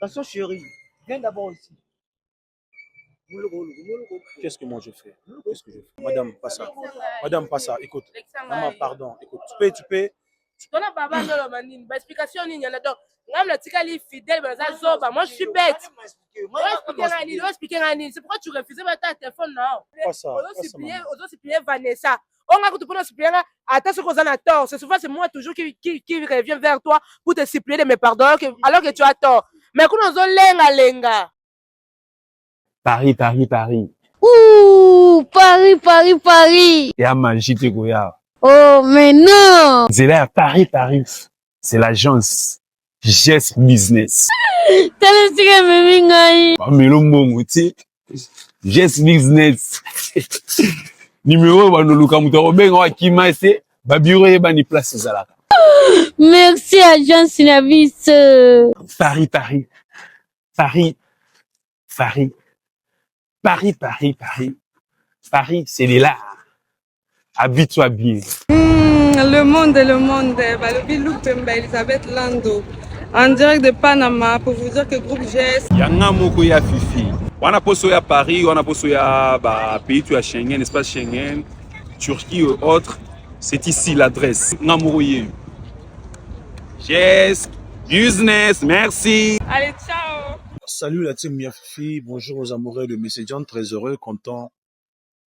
Attention, chérie. Viens d'abord ici. Qu'est-ce que moi je fais? Qu'est-ce que je fais? Madame, pas ça. Madame, pas ça. Écoute. Maman, pardon. Écoute. Tu peux. Dona baba ndolo manini. Ba explication nini yana donc. Ngam la tika li fidèle ba za zoba. Moi je suis bête. C'est pourquoi tu refusais ma téléphone non? Pas ça. Ozo supplier Vanessa. On a que tu peux supplier attends ce qu'on a tort. C'est souvent c'est moi toujours qui revient vers toi pour te supplier de me pardonner alors que tu as tort. Mais quand on lenga lenga. Paris. Ouh, Paris. Et à manger, tu vois. Oh, mais non. C'est là, Paris. C'est l'agence Gest Business. T'as laissé me mingai. Mais le bon, tu sais, Gest Business. Numéro, bah, nous, Luka Moutaro, ben, on a qui m'a essayé, bah, bureau, et bah, ni place, c'est là. Merci, agence Navis. Paris, c'est là. Habille-toi bien. Le monde. Balobi Lupemba, Elisabeth Lando. En direct de Panama pour vous dire que groupe GS. Yanga moko ya Fifi. Wana poso ya Paris, wana poso ya pays tu as Schengen, espace Schengen, Turquie et autres. C'est ici l'adresse. Ngamouye. GS Business, merci. Allez, ciao. Salut la team Miafifi. Bonjour aux amoureux de Messenger. Très heureux, content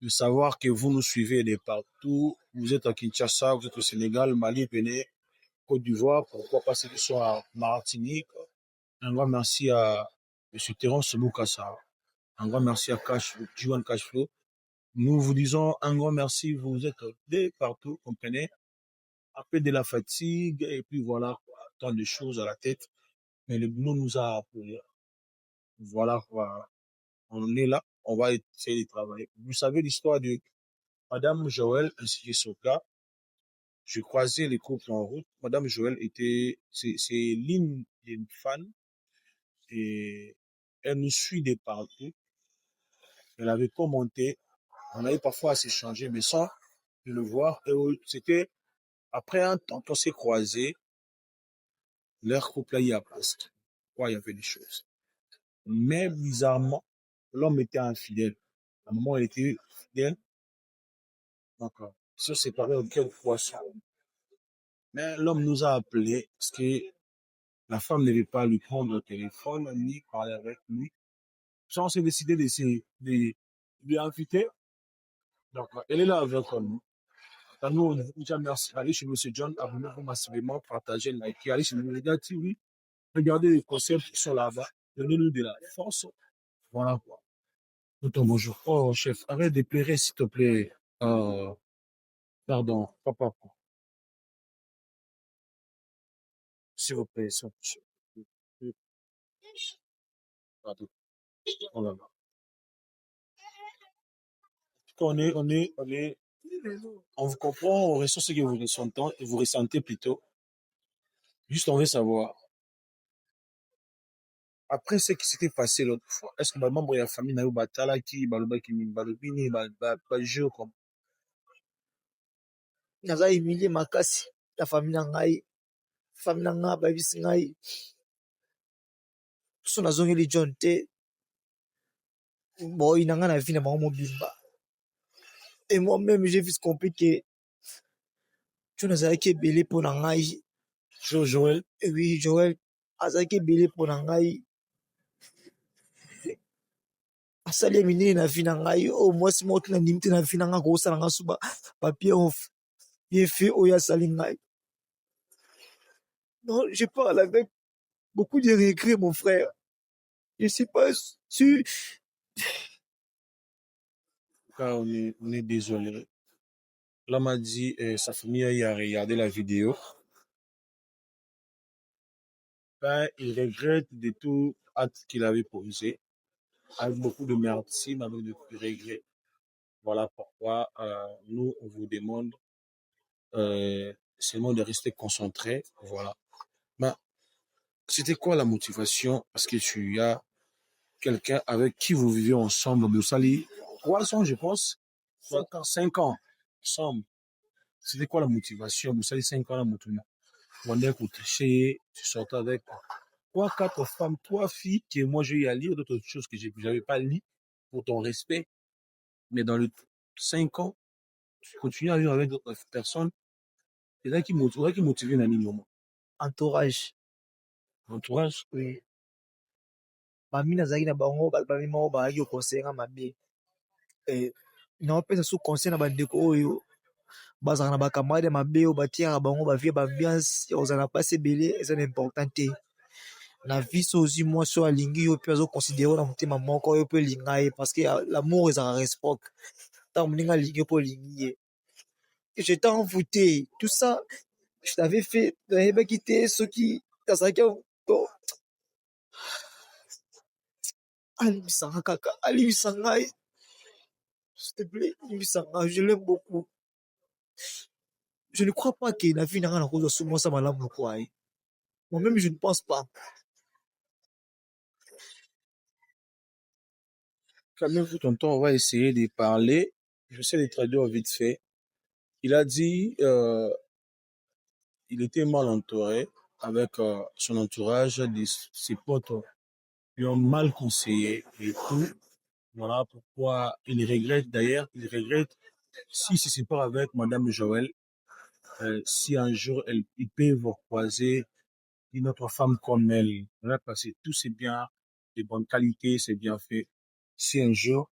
de savoir que vous nous suivez de partout. Vous êtes à Kinshasa, vous êtes au Sénégal, Mali, Bénin, Côte d'Ivoire, pourquoi pas ceux qui sont à Martinique. Un grand merci à M. Terence Moukassa. Un grand merci à Juan Cashflow. Nous vous disons un grand merci, vous êtes de partout, comprenez. Après de la fatigue, et puis voilà, tant de choses à la tête. Mais le boulot nous a appelés. Voilà, on est là, on va essayer de travailler. Vous savez l'histoire de Madame Joël ainsi que Soka. Je croisais les couples en route. Madame Joël c'est l'une des fans et elle nous suit de partout. Elle avait commenté. On avait parfois à s'échanger, mais sans le voir. Et c'était après un temps qu'on s'est croisés, leur couple a eu à place. Quoi, il y avait des choses. Mais bizarrement, l'homme était infidèle. À un moment, elle était fidèle. D'accord. Ils se séparaient auquel poisson. Mais l'homme nous a appelés parce que la femme n'avait pas lui prendre le téléphone ni parler avec lui. Ça, on s'est décidé de l'inviter. Donc, elle est là avec nous. Nous, on dit merci. Allez chez M. John, abonnez-vous massivement, partagez, likez. Allez chez les gars, oui. Regardez les concepts qui sont là-bas. Donnez-nous de la force. Voilà quoi. Bonjour. Oh, chef, arrête de pleurer, s'il te plaît. Pardon, papa. S'il vous plaît, pardon. Oh là là. On vous comprend, on ressent ce que vous ressentez plutôt. Juste, on veut savoir. Après ce qui s'était passé l'autre fois, est-ce que ma membre de la famille n'a eu batala qui, balobini, jeu comme. Naza humilié makasi. La famille nangai. Famille nanga, babisi ngai. So nazongeli John te. Bon, il n'a rien à vie na maman bimba. Et moi-même, j'ai vite compris que tu n'as qui belé pour nangai. Joël. Oui, Joël. Azaki belé pour nangai. Asali minini na vie nangai. Oh, moi, si moi, tu n'as nimte na vie nangai, gros salanga suba. Papier off. Il fait oya salingai. Non, je parle avec beaucoup de regrets, mon frère. Je sais pas si Car on est désolé. L'homme a dit, sa famille a regardé la vidéo. Ben, il regrette de tout acte qu'il avait posé, avec beaucoup de merci, mais avec de regrets. Voilà pourquoi nous, on vous demande seulement de rester concentré. Voilà. Ben, c'était quoi la motivation? Parce que tu as quelqu'un avec qui vous vivez ensemble, Boussali, 3 ans, je pense. 5 ans ensemble. C'était quoi la motivation? Boussali, 5 ans, la motivation. On est couché, tu sortais avec 4 femmes, 3 filles que moi j'ai eu à lire, d'autres choses que je n'avais pas lu pour ton respect. Mais dans les 5 ans, tu continues à vivre avec d'autres personnes. C'est là qui motive un moment. Entourage. Entourage. Oui. Mami nazalaki na bango bami moko bazalaki kokonseyenga mabe. Naopesa so conseil na bandeko oyo bazalaka na bacamarade mabe oyo batiaka bango bavie baambiance ya kozala na mpasi ebele eza na important te. Na vie so ozwi mwasi oyo alingi yo mpe azoconsidere na motema moko oyo mpe elinga ye parce que l'amour ezalaka réciproque. Ntango moninga alingi yo mpe olingi ye. Je t'ai envoûté. Tout ça, je t'avais fait. Nayebaki quitté ceux qui. Azalaki alimbisanga kaka. Alimbisanga. S'il te plaît, alimbisanga. Je l'aime beaucoup. Je ne crois pas que la vie n'a rien à cause de ce mot, ça m'a l'amour quoi. Moi-même, je ne pense pas. Calmez-vous, tonton, on va essayer de parler. Je sais les traduire vite fait. Il a dit, il était mal entouré avec son entourage, ses potes lui ont mal conseillé et tout. Voilà pourquoi il regrette d'ailleurs, il regrette s'il se sépare avec Madame Joël, si un jour il peut vous croiser une autre femme comme elle. Voilà, parce que tout c'est bien, de bonnes qualités, c'est bien fait. Si un jour,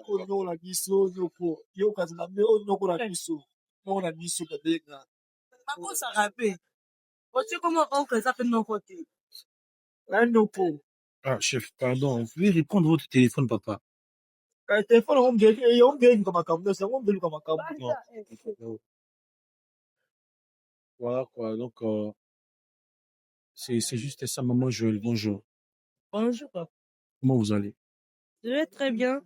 Oyo biso nyoko. Yo kazi na me oyo nyoko na biso. Nyoko na biso babenga. Bakosaka mpe. Otie comment oncle eza mpe noko te. Na noko. ah chef, pardon, vous pouvez répondre votre téléphone, papa. Telefone ongeluka makambo nyonso yango ongeluka makambo. Non. Voilà quoi, donc c'est juste ça, maman Joël, bonjour. Bonjour, papa. Comment vous allez? Je vais très bien.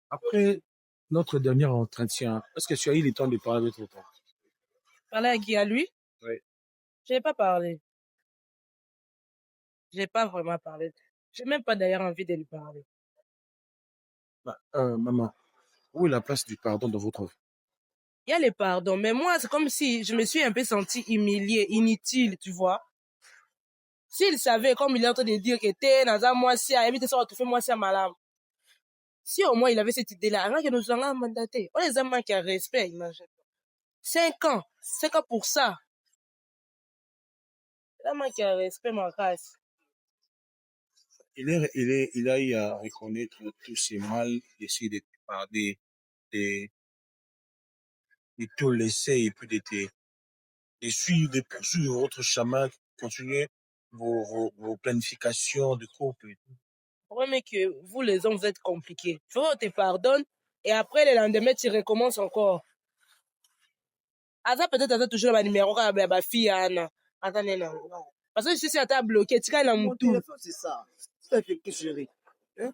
Après notre dernier entretien, est-ce que tu as eu le temps de parler avec ton père? Parler à qui? À lui? Oui. Je n'ai pas parlé. Je n'ai pas vraiment parlé. Je n'ai même pas d'ailleurs envie de lui parler. Bah, maman, où est la place du pardon dans votre vie? Il y a les pardons, mais moi, c'est comme si je me suis un peu sentie humiliée, inutile, tu vois. S'il savait, comme il est en train de dire que t'es dans un mois si à éviter ça, tu fais moi si à malade. Si au moins il avait cette idée-là, rien que nous allons mandater. On les a manqué à respect, imagine. 5 ans pour ça. Il a manqué à respect, ma race. Il a eu à reconnaître tous ses mal, essayer de te pardonner, de te laisser et puis de suivre, de poursuivre votre chemin, continuer vos planifications de couple et tout. Le problème est que vous, les hommes, vous êtes compliqués. Il faut qu'on te pardonne et après, le lendemain, tu recommences encore. Aza peut-être aza toujours le numéro de ma fille Anna. Attendez, non. Parce que je suis à ta bloqué, tu as Mon téléphone, c'est ça. C'est la vérité, chérie. Hein?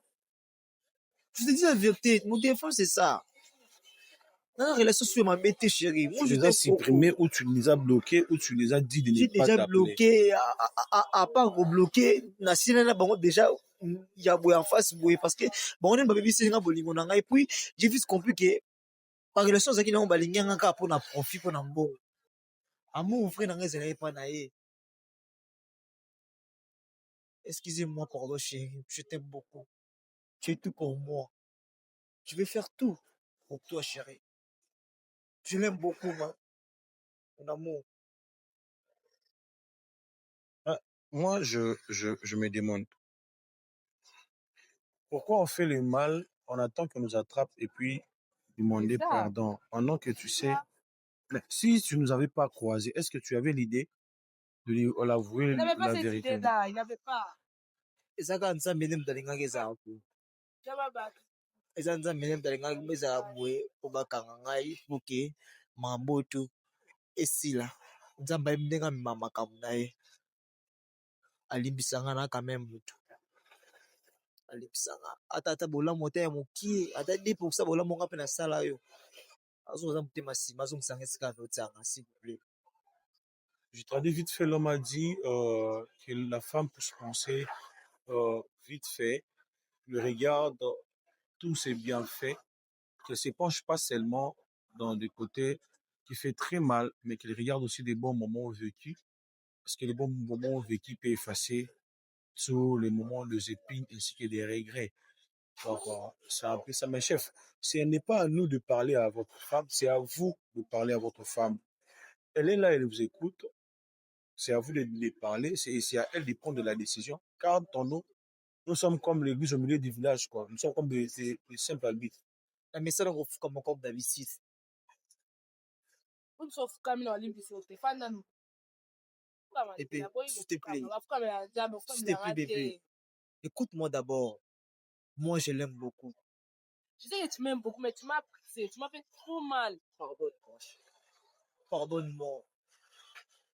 Je te dis la vérité. Mon téléphone, c'est ça. Dans la relation sur ma bête, chérie. Moi, Tu je les as t'aime beaucoup. supprimés ou tu les as bloqués ou tu les as dit de J'ai ne pas déjà t'appeler. bloqué, à part rebloquer, na sinana bango déjà, il y a en face, parce que, bon, on est baby c'est un bolingo nanga, et puis, j'ai vite compris que, par relation, ça qui n'a pas balinga nanga pour na profit, pour na mbo. Amour, frère, nanga, c'est pas naïe. Excusez-moi, pardon, chérie, je t'aime beaucoup. Tu es tout pour moi. Je vais faire tout pour toi, chérie. Je l'aime beaucoup, mon amour. Ah, moi, je me demande, pourquoi on fait le mal, on attend qu'on nous attrape et puis demander pardon, pendant que tu sais, mais si tu nous avais pas croisés, est-ce que tu avais l'idée de lui l'avouer Il n'avait pas la cette vérité? idée-là, il n'avait pas. Eza ka nzambe nde mutu alingaki ezala ku. Eza nzambe nde mutu alingaki ezala boye po bakanga ngai poke makambo oyo esila. Nzambe ayebi ndenge amema makambo na ye. Alimbisanga na quand même mutu. Alimbisanga. Ata bolamu te ya mokie, ata 10% bolamu nga mpe nasala yo. Azoza motema nsima azongisanga esika anotianga, s'il vous plaît. Je traduis vite fait, l'homme a dit que la femme peut se penser vite fait, le regarde tous ses bienfaits, qu'elle ne se penche pas seulement dans des côtés qui fait très mal, mais qu'il regarde aussi des bons moments vécus, parce que les bons moments vécus peuvent effacer tous les moments de épines ainsi que des regrets. Donc, c'est un peu ça, mes chefs. Ce n'est pas à nous de parler à votre femme, c'est à vous de parler à votre femme. Elle est là, elle vous écoute. C'est à vous de lui parler, c'est à elle de prendre la décision. Car dans nous sommes comme l'église au milieu du village, quoi. Nous sommes comme des simples arbitres. Mais ça, on fout comme encore David 6. Et puis, s'il te plaît, s'il te plaît, bébé, écoute-moi d'abord. Moi, je l'aime beaucoup. Je sais que tu m'aimes beaucoup, mais tu m'as pressé, tu m'as fait trop mal. Pardonne-moi. Pardonne-moi.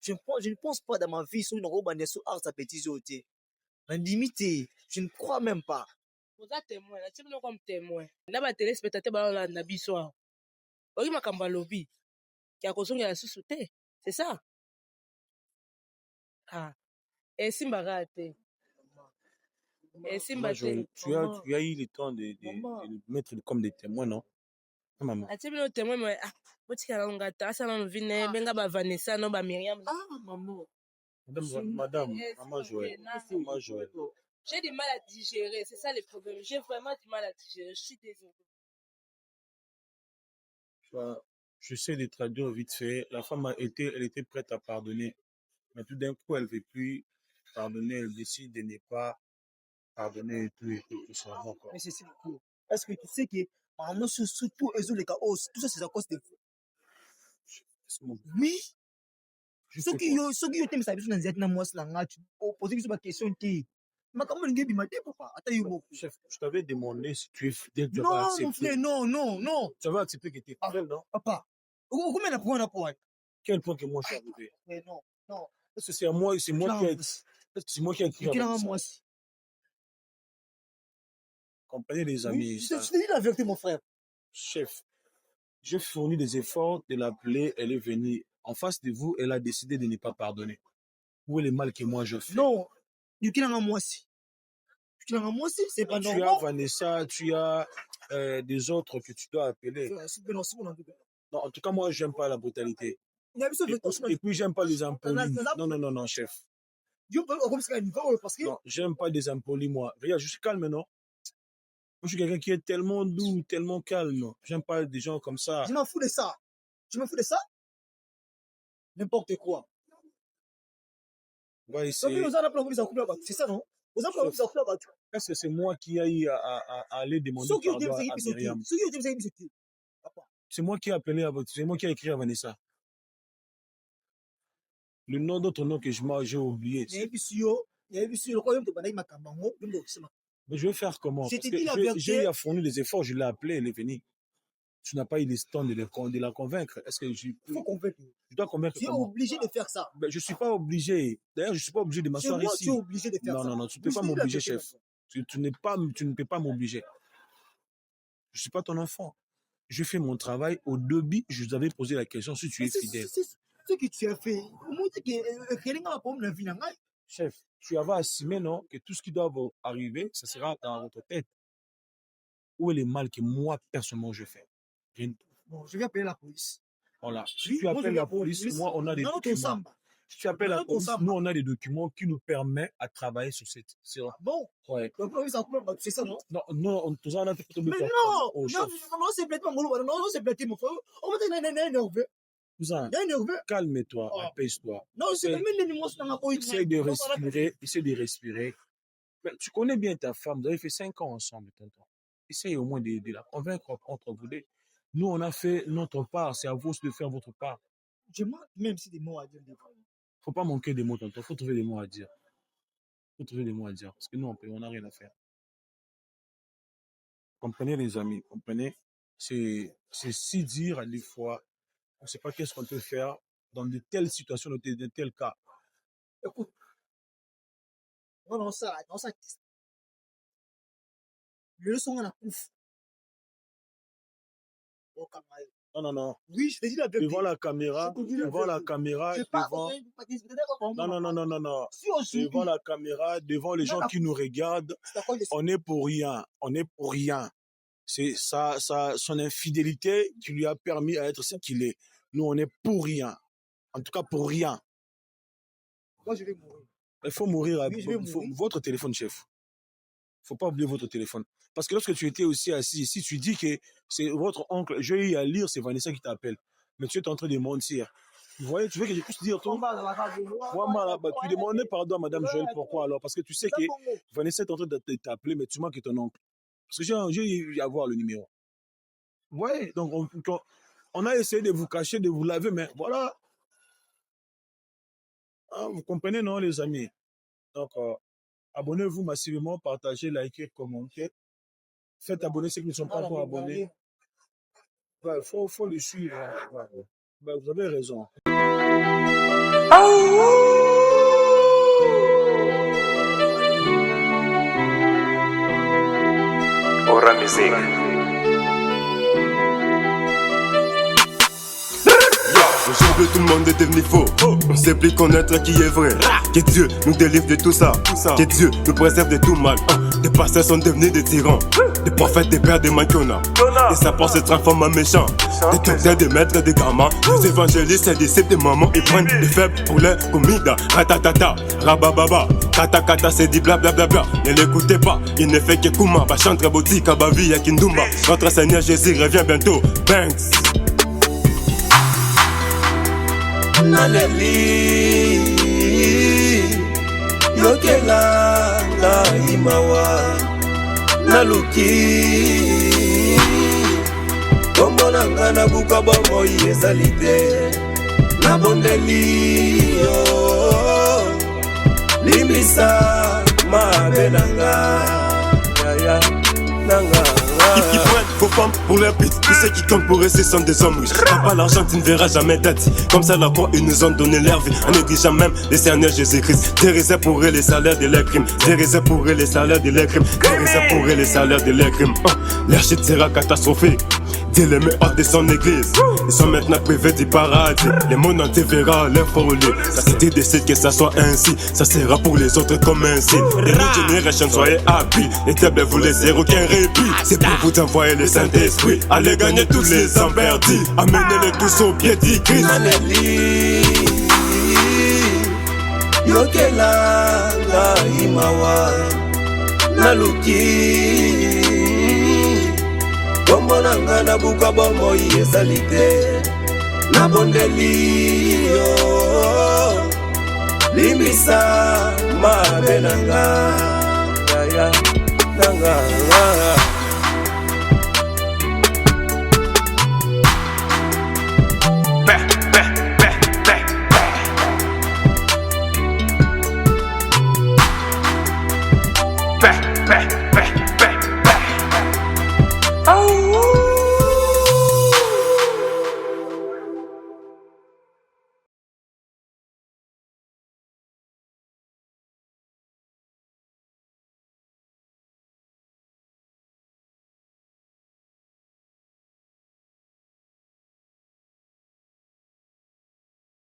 Je ne pense pas dans ma vie sur une robe en sous art à petits ôtés. En limité, je ne crois même pas. Vous êtes témoin, là, tu me comme témoin. Là, ma téléspectateur, là, na biso. Oui, ma kamba lobby. Qui a consomé la sous-souté. C'est ça. Ah. Et Simba raté. Et Simba tu as eu le temps de mettre comme des témoins, non? Maman. Ah, tu me témoin, mais ah, tu as un gâteau, ça n'a vine, benga ba Vanessa, non ba Myriam. Ah, maman. Madame, maman Joël. Maman Joël. J'ai du mal à digérer, c'est ça le problème. J'ai vraiment du mal à digérer, je suis désolée. Je sais de traduire vite fait. La femme elle était prête à pardonner. Mais tout d'un coup, elle ne veut plus pardonner. Elle décide de ne pas pardonner et tout ça. Mais c'est cool. Est-ce que tu sais que, maman, surtout, les chaos, tout ça, c'est à cause de vous. Oui. Ceux qui ont été mis à la maison, dans moi, c'est là, tu poser une question qui. Mais comment on dit, papa? Attends, chef, je t'avais demandé si tu es fidèle. Non, mon frère, non. Tu avais accepté que tu es fidèle, non? Papa. Combien de points? Quel point que moi je suis arrivé? Mais non. Est-ce que c'est à moi, c'est moi qui ai écrit moi. Comprenez les amis. Je te dis la vérité, mon frère. Chef, j'ai fourni des efforts de l'appeler, elle est venue. En face de vous, elle a décidé de ne pas pardonner. Où est le mal que moi je fais? Non, du qu'il en a moi aussi. C'est pas normal. Tu as Vanessa, tu as des autres que tu dois appeler. Non, en tout cas, moi, j'aime pas la brutalité. Et puis, j'aime pas les impolis. Non, chef. Non, j'aime pas les impolis, moi. Regarde, je suis calme, non? Moi, je suis quelqu'un qui est tellement doux, tellement calme. J'aime pas des gens comme ça. Je m'en fous de ça. N'importe quoi. Ouais, c'est ça, non? Est-ce que c'est moi qui ai eu à aller demander pardon à Myriam? C'est moi qui ai appelé, c'est moi qui ai écrit à Vanessa. Le nom d'autre nom que j'ai oublié. Mais je vais faire comment? Parce que j'ai fourni des efforts, je l'ai appelé, elle est venue. Tu n'as pas eu le temps de la convaincre. Est-ce que je dois convaincre? Tu es obligé de faire ça. Ben, je suis pas obligé. D'ailleurs, je suis pas obligé de m'asseoir ici. Tu es obligé de faire ça. Non, tu ne peux pas m'obliger, chef. Tu ne peux pas m'obliger. Je suis pas ton enfant. Je fais mon travail. Au début, je vous avais posé la question si tu es fidèle. Ce que tu as fait. Chef, tu avais assumé, non, que tout ce qui doit arriver, ça sera dans votre tête. Où est le mal que moi, personnellement, je fais? Bon, je vais appeler la police. Voilà. Si tu appelles la police, moi, on a des documents. Si tu appelles la police, nous, on a des documents qui nous permettent à travailler sur cette... Bon. Ouais. C'est ça, non? Non, tout ça, on a fait... Mais non, c'est bêtement, non, c'est bêtement, mon frère. On va dire, énervé. Calme-toi, apaise-toi. Non, c'est même l'émotion dans la police. Essaye de respirer. Mais tu connais bien ta femme, vous avez fait 5 ans ensemble, tonton. Essaye au moins de la convaincre entre vous deux. Nous, on a fait notre part, c'est à vous de faire votre part. Je manque même si des mots à dire. Faut pas manquer des mots, tonton. Faut trouver des mots à dire. Parce que nous, on n'a rien à faire. Comprenez, les amis, comprenez. C'est si dire à des fois, on ne sait pas qu'est-ce qu'on peut faire dans de telles situations, de tels cas. Écoute. Non, ça. Le son à la pouf. Non. Oui, je te dis la vérité. Devant la caméra. Non. Devant la caméra, devant les gens qui nous regardent, on est pour rien. C'est ça, son infidélité qui lui a permis à être ce qu'il est. Nous, on est pour rien. En tout cas, pour rien. Moi, je vais mourir. Il faut mourir. Oui, je vais mourir. Votre téléphone, chef. Il ne faut pas oublier votre téléphone. Parce que lorsque tu étais aussi assis ici, tu dis que c'est votre oncle. J'ai eu à lire, c'est Vanessa qui t'appelle. Mais tu es en train de mentir. Vous voyez, tu veux que je puisse dire tout? Tu demandais pardon à Madame Joël, pourquoi alors? Parce que tu sais que Vanessa est en train de t'appeler, mais tu manques ton oncle. Parce que j'ai eu à voir le numéro. Vous voyez, donc on a essayé de vous cacher, de vous laver, mais voilà. Ah, vous comprenez, non, les amis? Donc, abonnez-vous massivement, partagez, likez, commentez. Faites abonner ceux qui ne sont pas encore abonnés. Il faut le suivre. Ben, vous avez raison. Aura musique. Aujourd'hui tout le monde est devenu faux. On sait plus connaître qui est vrai. Que Dieu nous délivre de tout ça. Que Dieu nous préserve de tout mal. Des pasteurs sont devenus des tyrans. Des prophètes, des pères, des manquiona. Des sapeurs se transforment en méchants. Des docteurs, des maîtres, des gamins. Des évangélistes, des disciples, des mamans. Ils prennent des faibles pour leur comida. Ratatata, rabababa. Kata kata, c'est dit blablabla. Ne l'écoutez pas, il ne fait que Kuma. Bachantre, Boti, Kabavi, Yakindumba. Notre Seigneur Jésus revient bientôt. Banks. Naleli yokela la imawa naluki komona ngana buka bongo ezali te nabondeli yo limisa mabe nanga yaya nanga. Ils prennent vos femmes pour leur pute. Tous ceux qui comptent pour eux, ce sont des hommes riches. T'as pas l'argent, tu ne verras jamais d'être. Comme ça, la croix, ils nous ont donné leur vie. En négligeant même le Seigneur Jésus-Christ. Dérisé pour eux les salaires de leurs crimes. Dérisé pour eux les salaires de leurs crimes. Dérisé pour eux les salaires de leurs crimes. Leur chute sera catastrophique. Dieu les met hors de son église. Ils sont maintenant privés du paradis. Le monde entier verra leur folie. Ça cité décide que ça soit ainsi. Ça sera pour les autres comme un signe. Les new generation, soyez happy. Les tables vous laissez aucun répit. C'est pour vous envoyer le Saint-Esprit. Allez gagner tous les hommes perdus. Amenez-les tous au pied du Christ. Yokela la imawa naluki komona ngana buka bongo ezali te nabondeli yo limisa mabe nanga yaya nanga. Oh